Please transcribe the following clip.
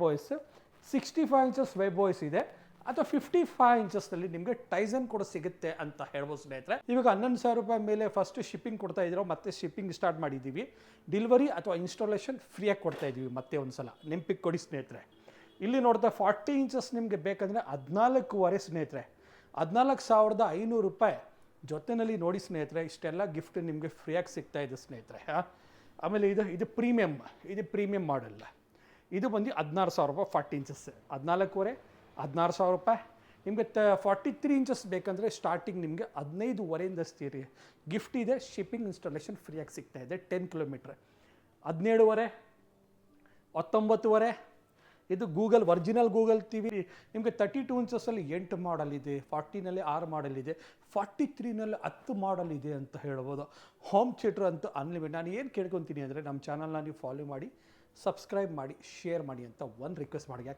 Boys 65 inches web boys ಇದೆ ಅಥವಾ 55 ಇಂಚಸ್ನಲ್ಲಿ ನಿಮಗೆ ಟೈಸನ್ ಕೂಡ ಸಿಗುತ್ತೆ ಅಂತ ಹೇಳ್ಬೋದು ಸ್ನೇಹಿತರೆ. ಇವಾಗ 11,000 ರೂಪಾಯಿ ಮೇಲೆ ಫಸ್ಟ್ ಶಿಪ್ಪಿಂಗ್ ಕೊಡ್ತಾ ಇದ್ದೀರೋ, ಮತ್ತೆ ಶಿಪ್ಪಿಂಗ್ ಸ್ಟಾರ್ಟ್ ಮಾಡಿದ್ದೀವಿ. ಡೆಲಿವರಿ ಅಥವಾ ಇನ್ಸ್ಟಾಲೇಷನ್ ಫ್ರೀಯಾಗಿ ಕೊಡ್ತಾ ಇದ್ದೀವಿ ಮತ್ತೆ ಒಂದ್ಸಲ ನೆನಪಿಗೆ ಕೊಡಿ ಸ್ನೇಹಿತರೆ. ಇಲ್ಲಿ ನೋಡ್ತಾ 40 ಇಂಚಸ್ ನಿಮಗೆ ಬೇಕಂದರೆ 14,500 ಸ್ನೇಹಿತರೆ, 14,500 ರೂಪಾಯಿ ಜೊತೆಯಲ್ಲಿ ನೋಡಿ ಸ್ನೇಹಿತರೆ. ಇಷ್ಟೆಲ್ಲ ಗಿಫ್ಟ್ ನಿಮಗೆ ಫ್ರೀಯಾಗಿ ಸಿಗ್ತಾ ಇದೆ ಸ್ನೇಹಿತರೆ. ಆಮೇಲೆ ಇದು ಪ್ರೀಮಿಯಂ ಮಾಡಲ್. ಇದು ಬಂದು 16,000 ರೂಪಾಯಿ 40 ಇಂಚಸ್, 14,500 16,000 ರೂಪಾಯಿ. ನಿಮಗೆ 43 ಇಂಚಸ್ ಬೇಕಂದರೆ ಸ್ಟಾರ್ಟಿಂಗ್ ನಿಮಗೆ 15,500 ಸ್ತೀರಿ ಗಿಫ್ಟ್ ಇದೆ. ಶಿಪ್ಪಿಂಗ್ ಇನ್ಸ್ಟಾಲೇಷನ್ ಫ್ರೀಯಾಗಿ ಸಿಗ್ತಾ ಇದೆ. 10 ಕಿಲೋಮೀಟ್ರ್ 17,500 19,500. ಇದು ಒರಿಜಿನಲ್ ಗೂಗಲ್ ಟಿವಿ ನಿಮಗೆ 32 ಇಂಚಸ್ಸಲ್ಲಿ 8 ಮಾಡಲ್ ಇದೆ, 40ನಲ್ಲಿ 6 ಮಾಡಲ್ ಇದೆ, 43ನಲ್ಲಿ 10 ಮಾಡಲ್ ಇದೆ ಅಂತ ಹೇಳ್ಬೋದು. ಹೋಮ್ ಥಿಯೇಟ್ರ್ ಅಂತೂ ಅನ್ಲಿಮಿಟೆಡ್. ನಾನು ಏನು ಕೇಳ್ಕೊತೀನಿ ಅಂದರೆ ನಮ್ಮ ಚಾನಲ್ನ ನೀವು ಫಾಲೋ ಮಾಡಿ, ಸಬ್ಸ್ಕ್ರೈಬ್ ಮಾಡಿ, ಶೇರ್ ಮಾಡಿ ಅಂತ ಒಂದು ರಿಕ್ವೆಸ್ಟ್ ಮಾಡಿ. ಯಾಕಂದರೆ